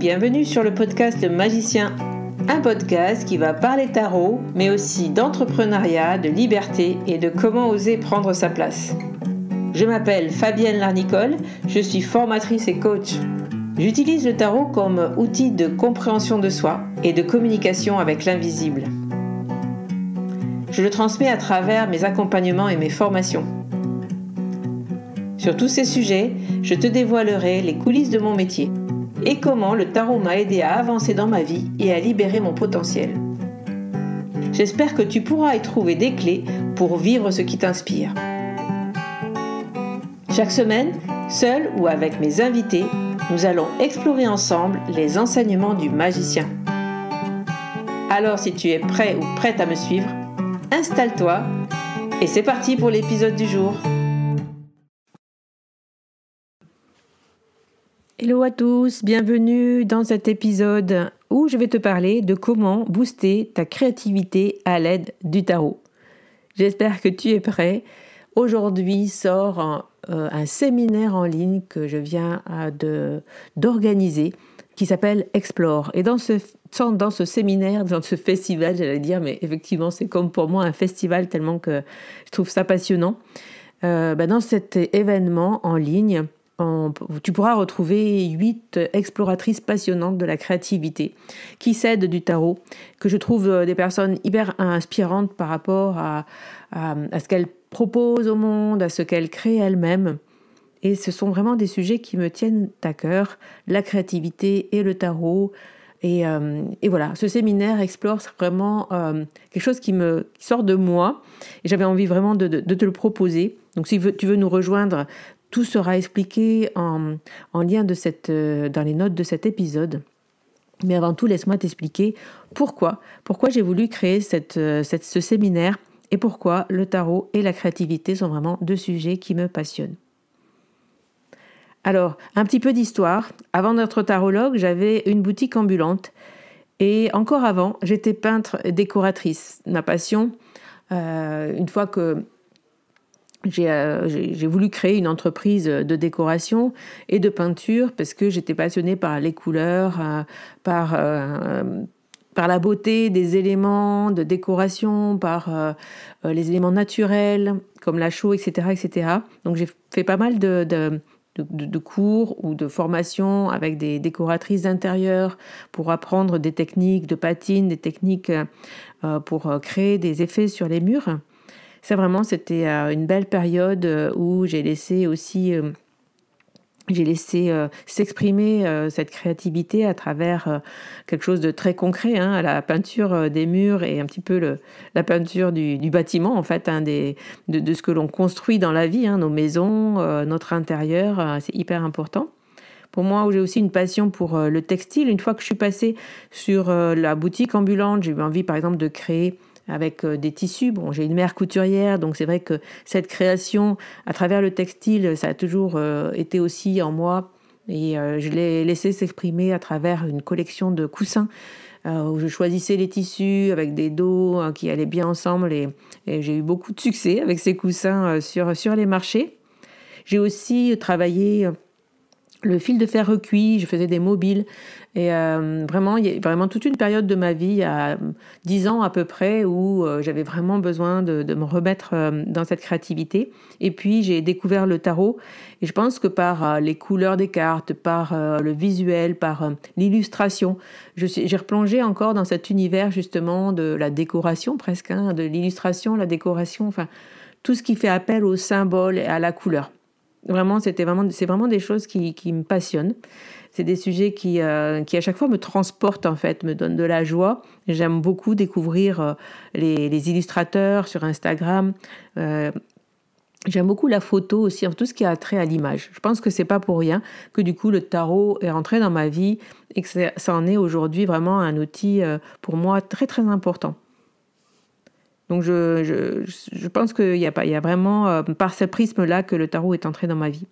bienvenue sur le podcast Magicien, un podcast qui va parler tarot, mais aussi d'entrepreneuriat, de liberté et de comment oser prendre sa place. Je m'appelle Fabienne Larnicole, je suis formatrice et coach. J'utilise le tarot comme outil de compréhension de soi et de communication avec l'invisible. Je le transmets à travers mes accompagnements et mes formations. Sur tous ces sujets, je te dévoilerai les coulisses de mon métier et comment le tarot m'a aidé à avancer dans ma vie et à libérer mon potentiel. J'espère que tu pourras y trouver des clés pour vivre ce qui t'inspire. Chaque semaine, seul ou avec mes invités, nous allons explorer ensemble les enseignements du magicien. Alors si tu es prêt ou prête à me suivre, installe-toi et c'est parti pour l'épisode du jour. Hello à tous, bienvenue dans cet épisode où je vais te parler de comment booster ta créativité à l'aide du tarot. J'espère que tu es prêt. Aujourd'hui sort un séminaire en ligne que je viens d'organiser qui s'appelle Explore. Et dans ce séminaire, dans ce festival, j'allais dire, mais effectivement c'est comme pour moi un festival tellement que je trouve ça passionnant. Dans cet événement en ligne, tu pourras retrouver 8 exploratrices passionnantes de la créativité qui s'aident du tarot, que je trouve des personnes hyper inspirantes par rapport à ce qu'elles proposent au monde, à ce qu'elles créent elles-mêmes. Et ce sont vraiment des sujets qui me tiennent à cœur, la créativité et le tarot. Et voilà, ce séminaire Explore, c'est vraiment quelque chose qui sort de moi. Et j'avais envie vraiment de te le proposer. Donc si tu veux nous rejoindre, tout sera expliqué en lien dans les notes de cet épisode. Mais avant tout, laisse-moi t'expliquer pourquoi j'ai voulu créer ce séminaire et pourquoi le tarot et la créativité sont vraiment deux sujets qui me passionnent. Alors, un petit peu d'histoire. Avant d'être tarologue, j'avais une boutique ambulante. Et encore avant, j'étais peintre décoratrice. Ma passion, une fois que j'ai voulu créer une entreprise de décoration et de peinture parce que j'étais passionnée par les couleurs, par la beauté des éléments de décoration, par les éléments naturels comme la chaux, etc., etc. Donc j'ai fait pas mal de cours ou de formations avec des décoratrices d'intérieur pour apprendre des techniques de patine, des techniques pour créer des effets sur les murs. Ça vraiment, c'était une belle période où j'ai laissé s'exprimer cette créativité à travers quelque chose de très concret, la peinture des murs et un petit peu la peinture du bâtiment, en fait, de ce que l'on construit dans la vie, nos maisons, notre intérieur, c'est hyper important. Pour moi, j'ai aussi une passion pour le textile. Une fois que je suis passée sur la boutique ambulante, j'ai eu envie, par exemple, de créer avec des tissus. Bon, j'ai une mère couturière, donc c'est vrai que cette création à travers le textile, ça a toujours été aussi en moi et je l'ai laissé s'exprimer à travers une collection de coussins où je choisissais les tissus avec des dos qui allaient bien ensemble et j'ai eu beaucoup de succès avec ces coussins sur les marchés. J'ai aussi travaillé le fil de fer recuit, je faisais des mobiles et vraiment, il y a vraiment toute une période de ma vie, il y a 10 ans à peu près, où j'avais vraiment besoin de me remettre dans cette créativité. Et puis, j'ai découvert le tarot et je pense que par les couleurs des cartes, par le visuel, par l'illustration, j'ai replongé encore dans cet univers justement de la décoration presque, de l'illustration, la décoration, enfin tout ce qui fait appel au symbole et à la couleur. Vraiment, c'est vraiment des choses qui me passionnent. C'est des sujets qui à chaque fois me transportent, en fait, me donnent de la joie. J'aime beaucoup découvrir les illustrateurs sur Instagram. J'aime beaucoup la photo aussi, tout ce qui a trait à l'image. Je pense que c'est pas pour rien que du coup le tarot est rentré dans ma vie et que ça en est aujourd'hui vraiment un outil pour moi très très important. Donc je pense qu'il y a vraiment par ce prisme-là que le tarot est entré dans ma vie.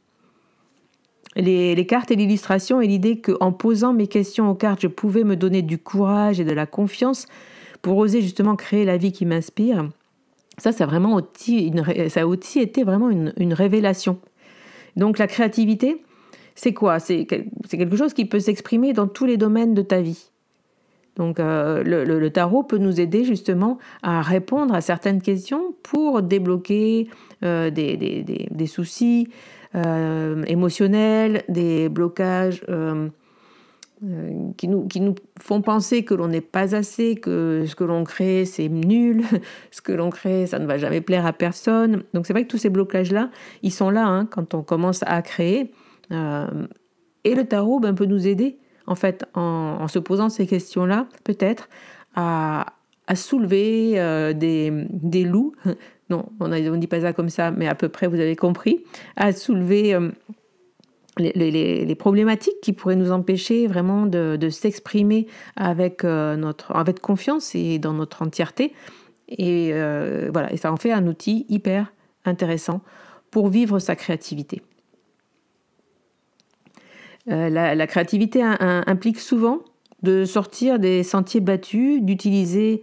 Les cartes et l'illustration et l'idée qu'en posant mes questions aux cartes, je pouvais me donner du courage et de la confiance pour oser justement créer la vie qui m'inspire, ça a aussi été vraiment une révélation. Donc la créativité, c'est quoi? C'est quelque chose qui peut s'exprimer dans tous les domaines de ta vie. Donc le tarot peut nous aider justement à répondre à certaines questions pour débloquer des soucis émotionnels, des blocages qui nous font penser que l'on n'est pas assez, que ce que l'on crée c'est nul, ce que l'on crée ça ne va jamais plaire à personne. Donc c'est vrai que tous ces blocages-là, ils sont là quand on commence à créer. Et le tarot peut nous aider en fait, en se posant ces questions-là, peut-être, à soulever des loups. Non, on ne dit pas ça comme ça, mais à peu près, vous avez compris. À soulever les problématiques qui pourraient nous empêcher vraiment de s'exprimer avec confiance et dans notre entièreté. Et voilà, et ça en fait un outil hyper intéressant pour vivre sa créativité. La créativité implique souvent de sortir des sentiers battus, d'utiliser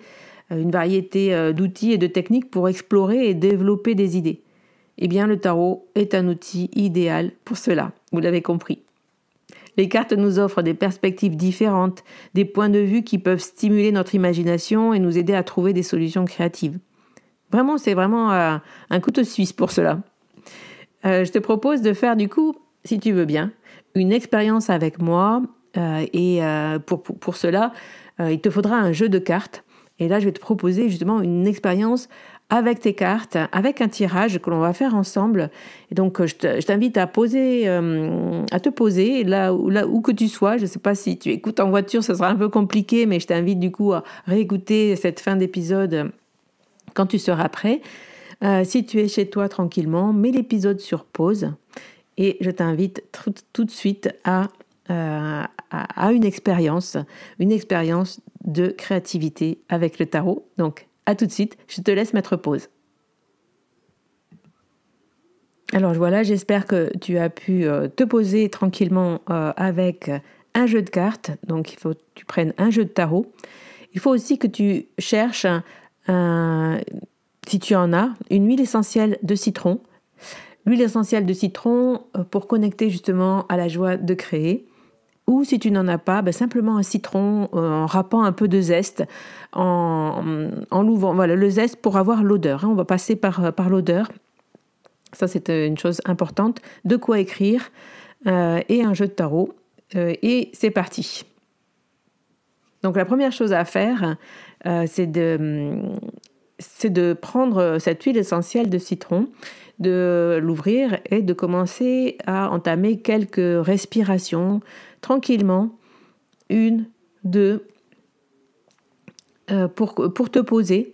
une variété d'outils et de techniques pour explorer et développer des idées. Eh bien, le tarot est un outil idéal pour cela, vous l'avez compris. Les cartes nous offrent des perspectives différentes, des points de vue qui peuvent stimuler notre imagination et nous aider à trouver des solutions créatives. Vraiment, c'est vraiment un couteau suisse pour cela. Je te propose de faire du coup, si tu veux bien, une expérience avec moi et pour cela, il te faudra un jeu de cartes. Et là, je vais te proposer justement une expérience avec tes cartes, avec un tirage que l'on va faire ensemble. Et donc, je t'invite à te poser là où que tu sois. Je ne sais pas si tu écoutes en voiture, ça sera un peu compliqué, mais je t'invite du coup à réécouter cette fin d'épisode quand tu seras prêt. Si tu es chez toi tranquillement, mets l'épisode sur pause. Et je t'invite tout de suite à une expérience de créativité avec le tarot. Donc, à tout de suite, je te laisse mettre pause. Alors voilà, j'espère que tu as pu te poser tranquillement avec un jeu de cartes. Donc, il faut que tu prennes un jeu de tarot. Il faut aussi que tu cherches, si tu en as, une huile essentielle de citron. L'huile essentielle de citron pour connecter justement à la joie de créer. Ou si tu n'en as pas, simplement un citron en râpant un peu de zeste, en l'ouvrant. Voilà, le zeste pour avoir l'odeur. On va passer par l'odeur. Ça, c'est une chose importante. De quoi écrire et un jeu de tarot. Et c'est parti. Donc la première chose à faire, c'est de prendre cette huile essentielle de citron, de l'ouvrir et de commencer à entamer quelques respirations tranquillement, 1, 2, pour te poser.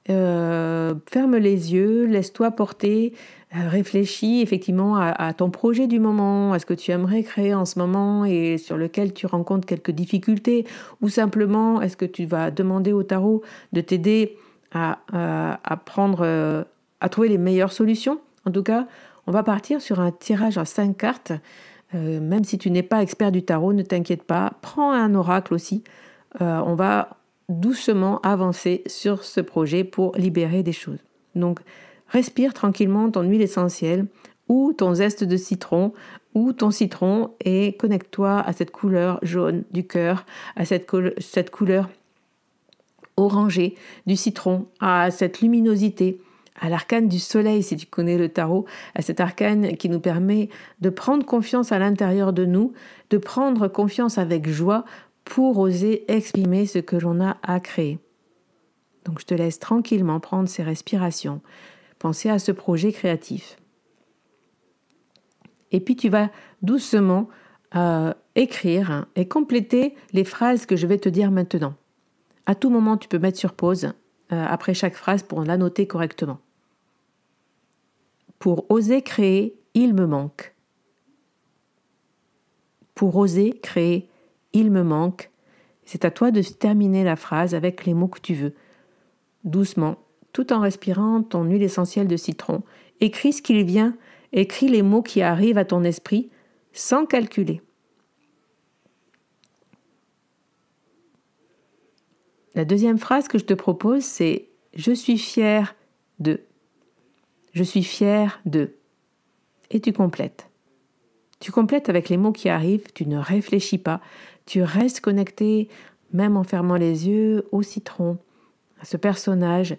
Ferme les yeux, laisse-toi porter, réfléchis effectivement à ton projet du moment, à ce que tu aimerais créer en ce moment et sur lequel tu rencontres quelques difficultés, ou simplement est-ce que tu vas demander au tarot de t'aider à trouver les meilleures solutions. En tout cas, on va partir sur un tirage à 5 cartes. Même si tu n'es pas expert du tarot, ne t'inquiète pas. Prends un oracle aussi. On va doucement avancer sur ce projet pour libérer des choses. Donc, respire tranquillement ton huile essentielle ou ton zeste de citron ou ton citron et connecte-toi à cette couleur jaune du cœur, à cette couleur orangée du citron, à cette luminosité, à l'arcane du soleil, si tu connais le tarot, à cet arcane qui nous permet de prendre confiance à l'intérieur de nous, de prendre confiance avec joie pour oser exprimer ce que l'on a à créer. Donc je te laisse tranquillement prendre ces respirations, penser à ce projet créatif. Et puis tu vas doucement écrire et compléter les phrases que je vais te dire maintenant. À tout moment, tu peux mettre sur pause après chaque phrase pour la noter correctement. Pour oser créer, il me manque. Pour oser créer, il me manque. C'est à toi de terminer la phrase avec les mots que tu veux. Doucement, tout en respirant ton huile essentielle de citron. Écris ce qu'il vient, écris les mots qui arrivent à ton esprit sans calculer. La deuxième phrase que je te propose, c'est « Je suis fière de ». Je suis fière de. Et tu complètes. Tu complètes avec les mots qui arrivent, tu ne réfléchis pas, tu restes connecté, même en fermant les yeux, au citron, à ce personnage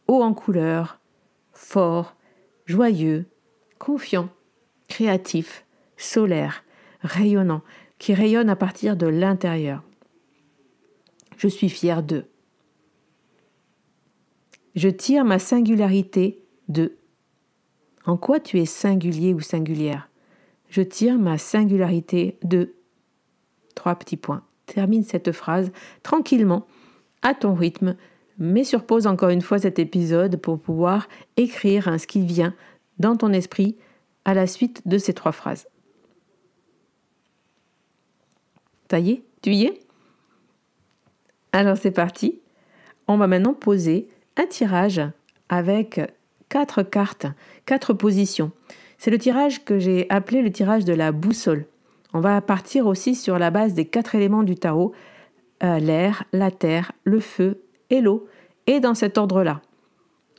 haut en couleur, fort, joyeux, confiant, créatif, solaire, rayonnant, qui rayonne à partir de l'intérieur. Je suis fière d'eux. Je tire ma singularité d'eux. En quoi tu es singulier ou singulière? Je tire ma singularité d'eux. 3 petits points. Termine cette phrase tranquillement, à ton rythme, mets sur pause encore une fois cet épisode pour pouvoir écrire ce qui vient dans ton esprit à la suite de ces 3 phrases. Ça y est, tu y es? Alors c'est parti. On va maintenant poser un tirage avec 4 cartes, 4 positions. C'est le tirage que j'ai appelé le tirage de la boussole. On va partir aussi sur la base des 4 éléments du tarot, l'air, la terre, le feu et l'eau, et dans cet ordre-là.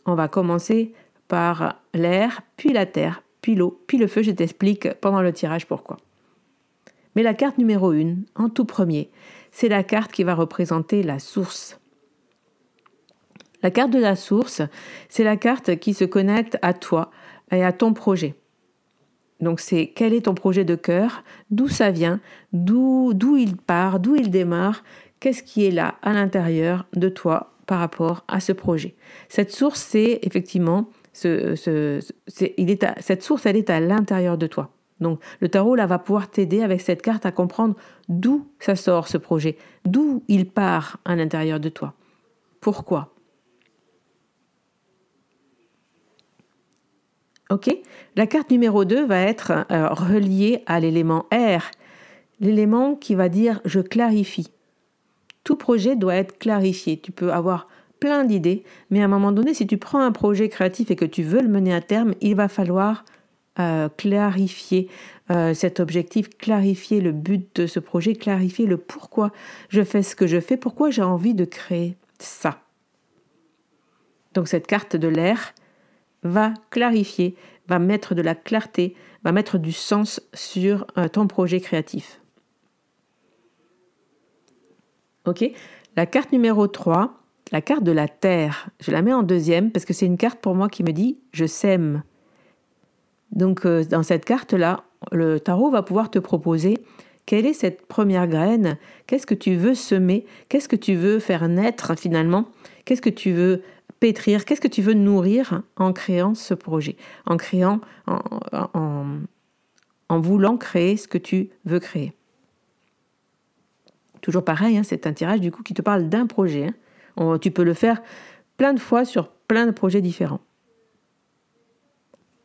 On va commencer par l'air, puis la terre, puis l'eau, puis le feu. Je t'explique pendant le tirage pourquoi. Mais la carte numéro 1, en tout premier, c'est la carte qui va représenter la source. La carte de la source, c'est la carte qui se connecte à toi et à ton projet. Donc c'est quel est ton projet de cœur, d'où ça vient, d'où il part, d'où il démarre, qu'est-ce qui est là à l'intérieur de toi par rapport à ce projet. Cette source, c'est effectivement, cette source, elle est à l'intérieur de toi. Donc le tarot là va pouvoir t'aider avec cette carte à comprendre d'où ça sort ce projet, d'où il part à l'intérieur de toi. Pourquoi? Ok? La carte numéro 2 va être reliée à l'élément air, l'élément qui va dire « je clarifie ». Tout projet doit être clarifié. Tu peux avoir plein d'idées, mais à un moment donné, si tu prends un projet créatif et que tu veux le mener à terme, il va falloir clarifier cet objectif, clarifier le but de ce projet, clarifier le pourquoi je fais ce que je fais, pourquoi j'ai envie de créer ça. Donc cette carte de l'air va clarifier, va mettre de la clarté, va mettre du sens sur ton projet créatif. Ok? La carte numéro 3, la carte de la terre, je la mets en deuxième parce que c'est une carte pour moi qui me dit « je sème ». Donc, dans cette carte-là, le tarot va pouvoir te proposer quelle est cette première graine, qu'est-ce que tu veux semer, qu'est-ce que tu veux faire naître finalement, qu'est-ce que tu veux pétrir, qu'est-ce que tu veux nourrir en créant ce projet, en voulant créer ce que tu veux créer. Toujours pareil, c'est un tirage du coup qui te parle d'un projet. Tu peux le faire plein de fois sur plein de projets différents.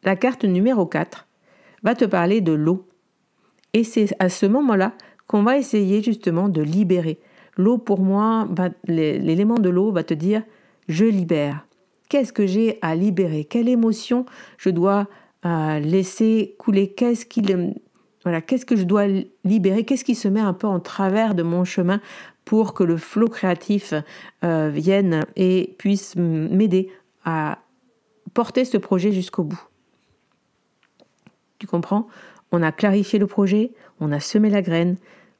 La carte numéro 4 va te parler de l'eau. Et c'est à ce moment-là qu'on va essayer justement de libérer. L'eau, pour moi, l'élément de l'eau va te dire « je libère ». Qu'est-ce que j'ai à libérer? Quelle émotion je dois laisser couler? Qu'est-ce que je dois libérer? Qu'est-ce qui se met un peu en travers de mon chemin pour que le flot créatif vienne et puisse m'aider à porter ce projet jusqu'au bout? Tu comprends? On a clarifié le projet, on a semé la graine.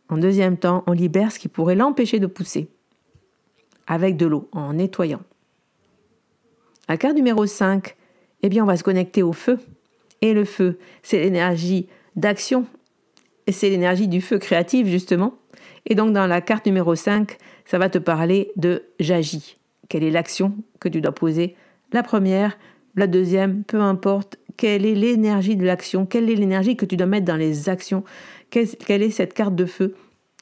En deuxième temps, on libère ce qui pourrait l'empêcher de pousser avec de l'eau, en nettoyant. La carte numéro 5, on va se connecter au feu. Et le feu, c'est l'énergie d'action. Et c'est l'énergie du feu créatif, justement. Et donc, dans la carte numéro 5, ça va te parler de « j'agis ». Quelle est l'action que tu dois poser? La première, la deuxième, peu importe. Quelle est l'énergie de l'action? Quelle est l'énergie que tu dois mettre dans les actions? Quelle est cette carte de feu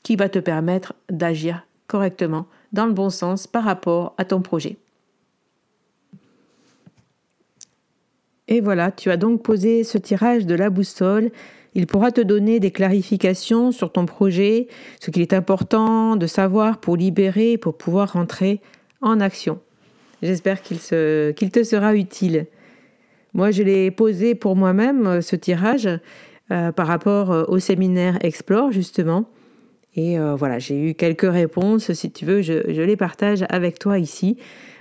qui va te permettre d'agir correctement, dans le bon sens, par rapport à ton projet? Et voilà, tu as donc posé ce tirage de la boussole. Il pourra te donner des clarifications sur ton projet, ce qu'il est important de savoir pour libérer, pour pouvoir rentrer en action. J'espère qu'il te sera utile. Moi, je l'ai posé pour moi-même, ce tirage, par rapport au séminaire Explore, justement. Et voilà, j'ai eu quelques réponses. Si tu veux, je les partage avec toi ici.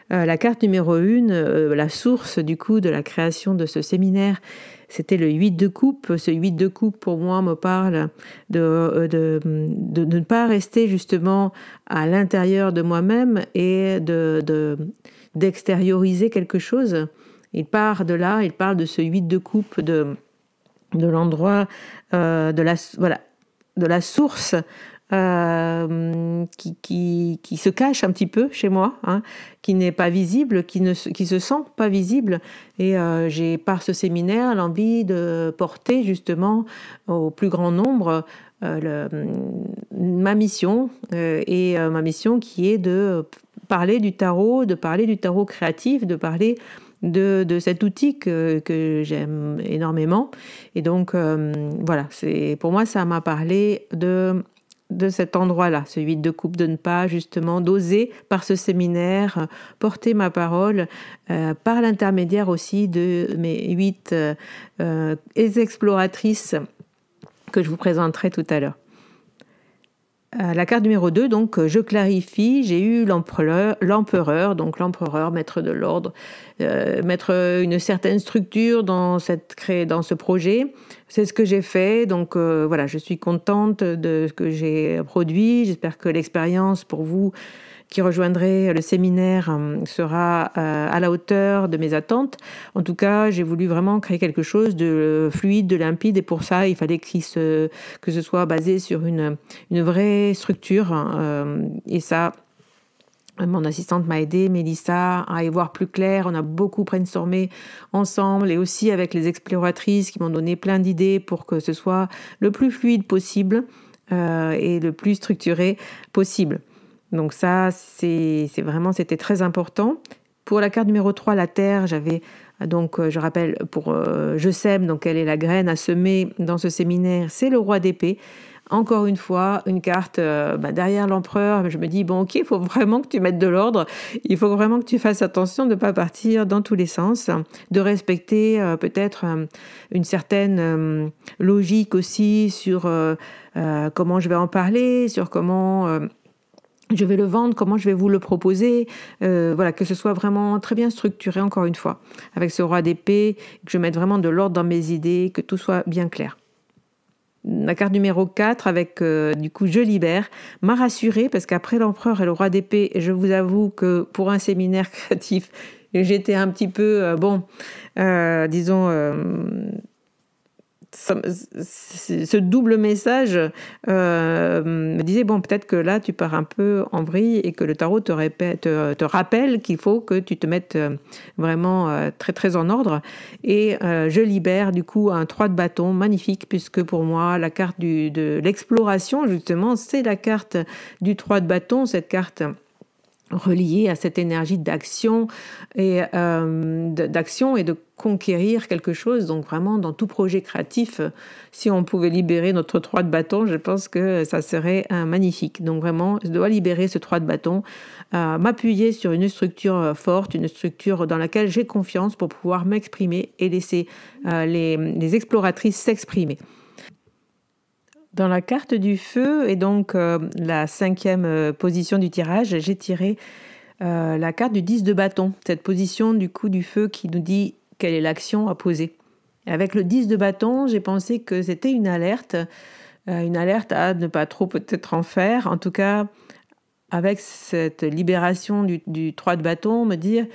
La carte numéro 1, la source du coup de la création de ce séminaire, c'était le 8 de coupe. Ce 8 de coupe, pour moi, me parle de ne pas rester justement à l'intérieur de moi-même et d'extérioriser quelque chose. Il part de là, il parle de ce 8 de coupe, de l'endroit, de la source qui se cache un petit peu chez moi, hein, qui n'est pas visible, qui se sent pas visible. Et j'ai, par ce séminaire, l'envie de porter justement au plus grand nombre ma mission, ma mission qui est de parler du tarot créatif, de parler de cet outil que j'aime énormément. Et donc, voilà, pour moi, ça m'a parlé de cet endroit-là, ce 8 de coupe, de ne pas justement d'oser, par ce séminaire, porter ma parole par l'intermédiaire aussi de mes 8 exploratrices que je vous présenterai tout à l'heure. La carte numéro 2, donc, je clarifie, j'ai eu l'empereur, donc l'empereur, maître de l'ordre, mettre une certaine structure dans ce projet. C'est ce que j'ai fait, donc voilà, je suis contente de ce que j'ai produit. J'espère que l'expérience pour vous qui rejoindrez le séminaire sera à la hauteur de mes attentes. En tout cas, j'ai voulu vraiment créer quelque chose de fluide, de limpide, et pour ça, il fallait que ce soit basé sur une vraie structure. Et ça, mon assistante m'a aidée, Mélissa, à y voir plus clair. On a beaucoup brainstormé ensemble et aussi avec les exploratrices qui m'ont donné plein d'idées pour que ce soit le plus fluide possible et le plus structuré possible. Donc ça, c'était très important. Pour la carte numéro 3, la terre, j'avais donc, je rappelle, pour je sème, donc elle est la graine à semer dans ce séminaire, c'est le roi d'épée. Encore une fois, une carte derrière l'empereur. Je me dis, bon, ok, il faut vraiment que tu mettes de l'ordre. Il faut vraiment que tu fasses attention de ne pas partir dans tous les sens, de respecter peut-être une certaine logique aussi sur comment je vais en parler, sur comment je vais le vendre, comment je vais vous le proposer. Voilà, que ce soit vraiment très bien structuré, encore une fois, avec ce roi d'épée, que je mette vraiment de l'ordre dans mes idées, que tout soit bien clair. La carte numéro 4 avec du coup je libère m'a rassurée parce qu'après l'empereur et le roi d'épée, je vous avoue que pour un séminaire créatif, j'étais un petit peu ce double message me disait bon, peut-être que là tu pars un peu en vrille et que le tarot te rappelle qu'il faut que tu te mettes vraiment très très en ordre. Et je libère du coup un 3 de bâton magnifique, puisque pour moi la carte de l'exploration justement, c'est la carte du 3 de bâton, cette carte reliée à cette énergie d'action et de conquérir quelque chose. Donc vraiment, dans tout projet créatif, si on pouvait libérer notre 3 de bâton, je pense que ça serait magnifique. Donc vraiment, je dois libérer ce 3 de bâton, m'appuyer sur une structure forte, une structure dans laquelle j'ai confiance pour pouvoir m'exprimer et laisser les exploratrices s'exprimer. Dans la carte du feu, et donc la 5e position du tirage, j'ai tiré la carte du 10 de bâton. Cette position du coup du feu qui nous dit quelle est l'action à poser. Et avec le 10 de bâton, j'ai pensé que c'était une alerte à ne pas trop peut-être en faire. En tout cas, avec cette libération du 3 de bâton, me dire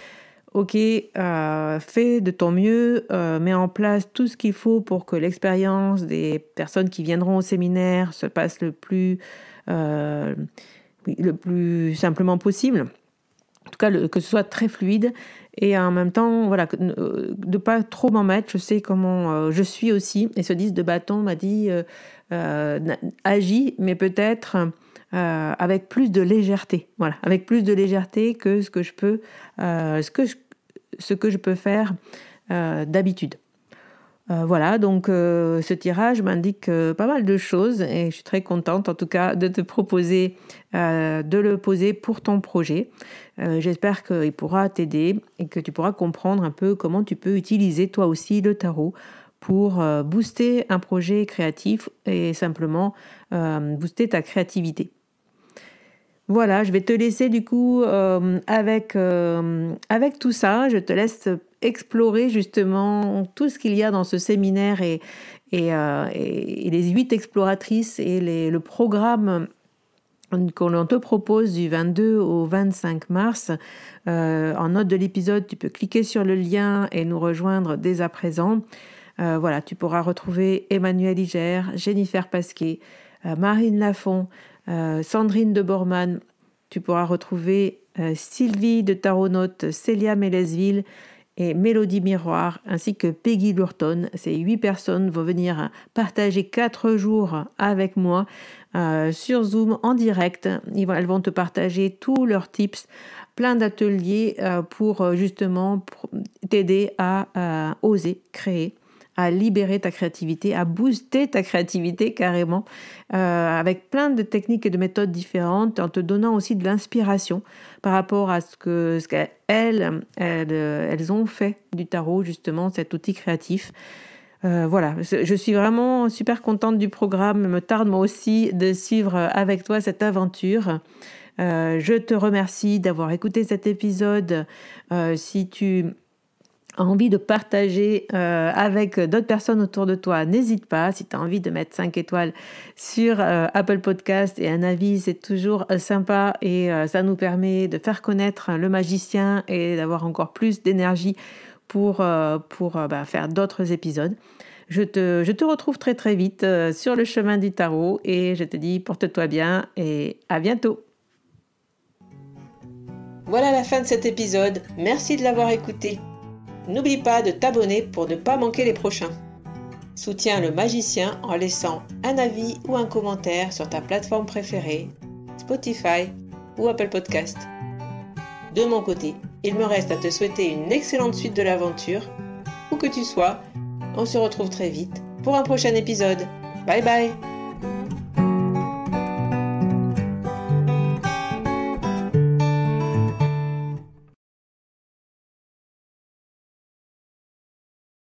ok, fais de ton mieux, mets en place tout ce qu'il faut pour que l'expérience des personnes qui viendront au séminaire se passe le plus simplement possible. En tout cas, que ce soit très fluide. Et en même temps, voilà, de ne pas trop m'en mettre. Je sais comment je suis aussi. Et ce 10 de bâton m'a dit agis, mais peut-être avec plus de légèreté. Voilà, avec plus de légèreté que ce que je peux faire d'habitude. Voilà, donc ce tirage m'indique pas mal de choses et je suis très contente en tout cas de te proposer de le poser pour ton projet. J'espère qu'il pourra t'aider et que tu pourras comprendre un peu comment tu peux utiliser toi aussi le tarot pour booster un projet créatif et simplement booster ta créativité. Voilà, je vais te laisser du coup avec tout ça. Je te laisse explorer justement tout ce qu'il y a dans ce séminaire et les 8 exploratrices et le programme qu'on te propose du 22 au 25 mars. En note de l'épisode, tu peux cliquer sur le lien et nous rejoindre dès à présent. Voilà, tu pourras retrouver Emmanuel Iger, Jennifer Pasquet, Marine Lafont, Sandrine de Bormann. Tu pourras retrouver Sylvie de Taronote, Célia Mélesville et Mélodie Miroir, ainsi que Peggy Lurton. Ces 8 personnes vont venir partager 4 jours avec moi sur Zoom en direct. Elles vont te partager tous leurs tips, plein d'ateliers pour justement t'aider à oser créer, à libérer ta créativité, à booster ta créativité carrément, avec plein de techniques et de méthodes différentes, en te donnant aussi de l'inspiration par rapport à ce qu'elles ont fait du tarot, justement, cet outil créatif. Voilà, je suis vraiment super contente du programme. Il me tarde moi aussi de suivre avec toi cette aventure. Je te remercie d'avoir écouté cet épisode. Si tu as envie de partager avec d'autres personnes autour de toi, n'hésite pas. Si tu as envie de mettre 5 étoiles sur Apple Podcast et un avis, c'est toujours sympa et ça nous permet de faire connaître le magicien et d'avoir encore plus d'énergie pour faire d'autres épisodes. Je te retrouve très très vite sur le chemin du tarot et je te dis porte-toi bien et à bientôt. Voilà la fin de cet épisode. Merci de l'avoir écouté. N'oublie pas de t'abonner pour ne pas manquer les prochains. Soutiens le magicien en laissant un avis ou un commentaire sur ta plateforme préférée, Spotify ou Apple Podcast. De mon côté, il me reste à te souhaiter une excellente suite de l'aventure. Où que tu sois, on se retrouve très vite pour un prochain épisode. Bye bye!